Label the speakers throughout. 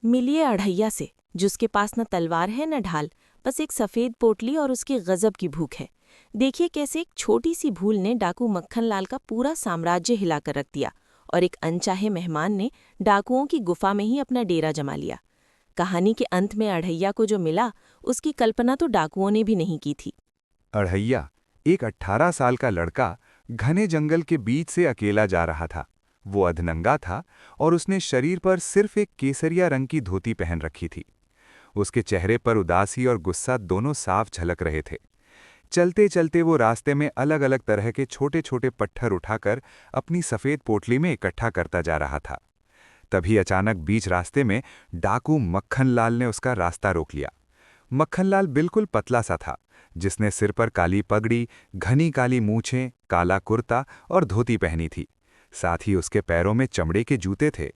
Speaker 1: मिलिए अढ़ैया से, जिसके पास न तलवार है न ढाल, बस एक सफ़ेद पोटली और उसकी गजब की भूख है। देखिए कैसे एक छोटी सी भूल ने डाकू मक्खनलाल का पूरा साम्राज्य हिलाकर रख दिया और एक अनचाहे मेहमान ने डाकुओं की गुफा में ही अपना डेरा जमा लिया। कहानी के अंत में अढ़ैया को जो मिला, उसकी कल्पना तो डाकुओं ने भी नहीं की थी।
Speaker 2: अढ़ैया, एक 18 साल का लड़का, घने जंगल के बीच से अकेला जा रहा था। वो अधनंगा था और उसने शरीर पर सिर्फ एक केसरिया रंग की धोती पहन रखी थी। उसके चेहरे पर उदासी और गुस्सा दोनों साफ झलक रहे थे। चलते चलते वो रास्ते में अलग अलग तरह के छोटे छोटे पत्थर उठाकर अपनी सफ़ेद पोटली में इकट्ठा करता जा रहा था। तभी अचानक बीच रास्ते में डाकू मक्खनलाल ने उसका रास्ता रोक लिया। मक्खनलाल बिल्कुल पतला सा था, जिसने सिर पर काली पगड़ी, घनी काली मूछें, काला कुर्ता और धोती पहनी थी। साथ ही उसके पैरों में चमड़े के जूते थे।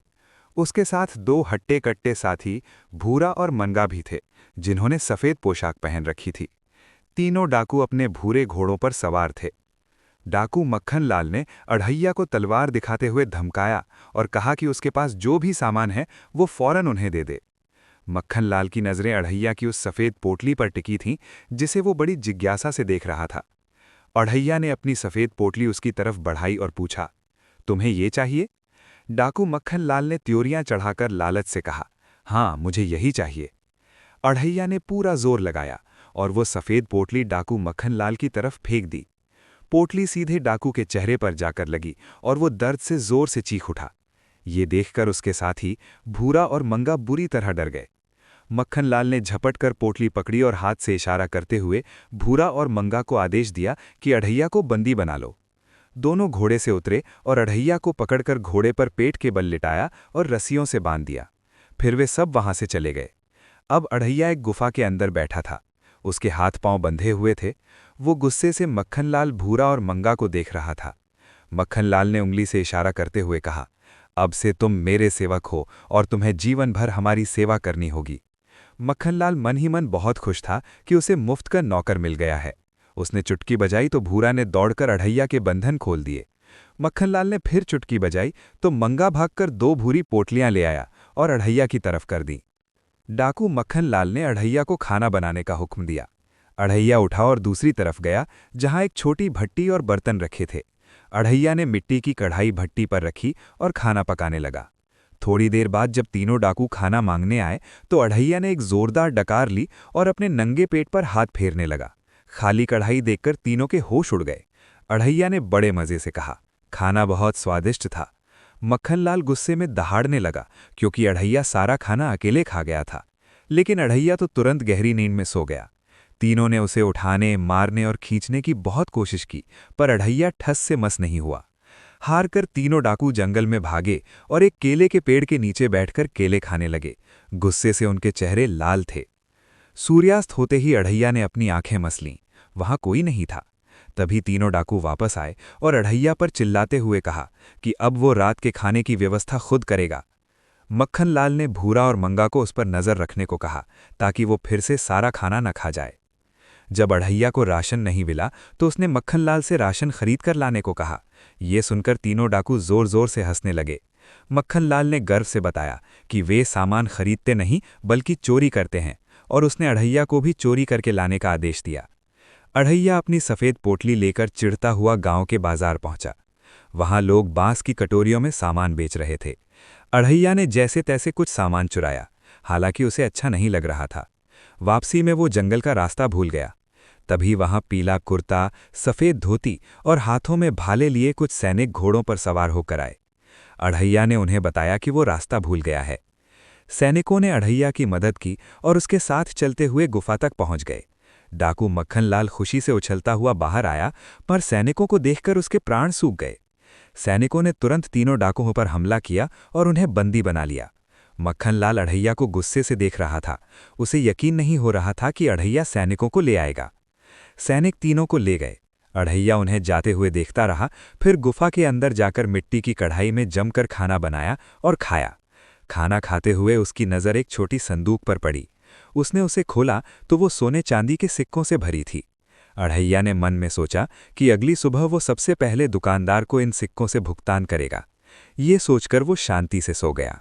Speaker 2: उसके साथ दो हट्टे कट्टे साथी भूरा और मनगा भी थे, जिन्होंने सफ़ेद पोशाक पहन रखी थी। तीनों डाकू अपने भूरे घोड़ों पर सवार थे। डाकू मक्खनलाल ने अढ़ैया को तलवार दिखाते हुए धमकाया और कहा कि उसके पास जो भी सामान है वो फौरन उन्हें दे दे। मक्खनलाल की नज़रें अढ़ैया की उस सफ़ेद पोटली पर टिकी थीं, जिसे वो बड़ी जिज्ञासा से देख रहा था। अढ़ैया ने अपनी सफ़ेद पोटली उसकी तरफ बढ़ाई और पूछा, तुम्हें ये चाहिए? डाकू मक्खनलाल ने त्योरियां चढ़ाकर लालच से कहा, हाँ, मुझे यही चाहिए। अढ़ैया ने पूरा जोर लगाया और वो सफ़ेद पोटली डाकू मक्खनलाल की तरफ फेंक दी। पोटली सीधे डाकू के चेहरे पर जाकर लगी और वो दर्द से जोर से चीख उठा। ये देखकर उसके साथी भूरा और मंगा बुरी तरह डर गए। मक्खनलाल ने झपट कर पोटली पकड़ी और हाथ से इशारा करते हुए भूरा और मंगा को आदेश दिया कि अढ़ैया को बंदी बना लो। दोनों घोड़े से उतरे और अढ़ैया को पकड़कर घोड़े पर पेट के बल लिटाया और रस्सियों से बांध दिया। फिर वे सब वहां से चले गए। अब अढ़ैया एक गुफा के अंदर बैठा था। उसके हाथ पांव बंधे हुए थे। वो गुस्से से मक्खनलाल, भूरा और मंगा को देख रहा था। मक्खनलाल ने उंगली से इशारा करते हुए कहा, अब से तुम मेरे सेवक हो और तुम्हें जीवन भर हमारी सेवा करनी होगी। मक्खनलाल मन ही मन बहुत खुश था कि उसे मुफ्त का नौकर मिल गया है। उसने चुटकी बजाई तो भूरा ने दौड़कर अढ़ैया के बंधन खोल दिए। मक्खनलाल ने फिर चुटकी बजाई तो मंगा भागकर दो भूरी पोटलियां ले आया और अढ़ैया की तरफ कर दी। डाकू मक्खनलाल ने अढ़ैया को खाना बनाने का हुक्म दिया। अढ़ैया उठा और दूसरी तरफ गया, जहां एक छोटी भट्टी और बर्तन रखे थे। अढ़ैया ने मिट्टी की कढ़ाई भट्टी पर रखी और खाना पकाने लगा। थोड़ी देर बाद जब तीनों डाकू खाना मांगने आए तो अढ़ैया ने एक जोरदार डकार ली और अपने नंगे पेट पर हाथ फेरने लगा। खाली कढ़ाई देखकर तीनों के होश उड़ गए। अढ़ैया ने बड़े मजे से कहा, खाना बहुत स्वादिष्ट था। मक्खनलाल गुस्से में दहाड़ने लगा, क्योंकि अढ़ैया सारा खाना अकेले खा गया था। लेकिन अढ़ैया तो तुरंत गहरी नींद में सो गया। तीनों ने उसे उठाने, मारने और खींचने की बहुत कोशिश की, पर अढ़ैया ठस से मस नहीं हुआ। हार कर तीनों डाकू जंगल में भागे और एक केले के पेड़ के नीचे बैठकर केले खाने लगे। गुस्से से उनके चेहरे लाल थे। सूर्यास्त होते ही अढ़ैया ने अपनी आंखें मस लीं। वहां कोई नहीं था। तभी तीनों डाकू वापस आए और अढ़ैया पर चिल्लाते हुए कहा कि अब वो रात के खाने की व्यवस्था खुद करेगा। मक्खनलाल ने भूरा और मंगा को उस पर नजर रखने को कहा, ताकि वो फिर से सारा खाना न खा जाए। जब अढ़ैया को राशन नहीं मिला तो उसने मक्खनलाल से राशन खरीद कर लाने को कहा। ये सुनकर तीनों डाकू जोर जोर से हंसने लगे। मक्खनलाल ने गर्व से बताया कि वे सामान खरीदते नहीं बल्कि चोरी करते हैं, और उसने अढ़ैया को भी चोरी करके लाने का आदेश दिया। अढ़ैया अपनी सफ़ेद पोटली लेकर चिढ़ता हुआ गांव के बाजार पहुंचा। वहां लोग बांस की कटोरियों में सामान बेच रहे थे। अढ़ैया ने जैसे तैसे कुछ सामान चुराया, हालांकि उसे अच्छा नहीं लग रहा था। वापसी में वो जंगल का रास्ता भूल गया। तभी वहां पीला कुर्ता, सफ़ेद धोती और हाथों में भाले लिए कुछ सैनिक घोड़ों पर सवार होकर आए। अढ़ैया ने उन्हें बताया कि वो रास्ता भूल गया है। सैनिकों ने अढ़ैया की मदद की और उसके साथ चलते हुए गुफा तक पहुंच गए। डाकू मक्खनलाल खुशी से उछलता हुआ बाहर आया, पर सैनिकों को देखकर उसके प्राण सूख गए। सैनिकों ने तुरंत तीनों डाकुओं पर हमला किया और उन्हें बंदी बना लिया। मक्खनलाल अढ़ैया को गुस्से से देख रहा था। उसे यकीन नहीं हो रहा था कि अढ़ैया सैनिकों को ले आएगा। सैनिक तीनों को ले गए। अढ़ैया उन्हें जाते हुए देखता रहा, फिर गुफा के अंदर जाकर मिट्टी की कढ़ाई में जमकर खाना बनाया और खाया। खाना खाते हुए उसकी नज़र एक छोटी संदूक पर पड़ी। उसने उसे खोला तो वो सोने चांदी के सिक्कों से भरी थी। अढ़ैया ने मन में सोचा कि अगली सुबह वो सबसे पहले दुकानदार को इन सिक्कों से भुगतान करेगा। ये सोचकर वो शांति से सो गया।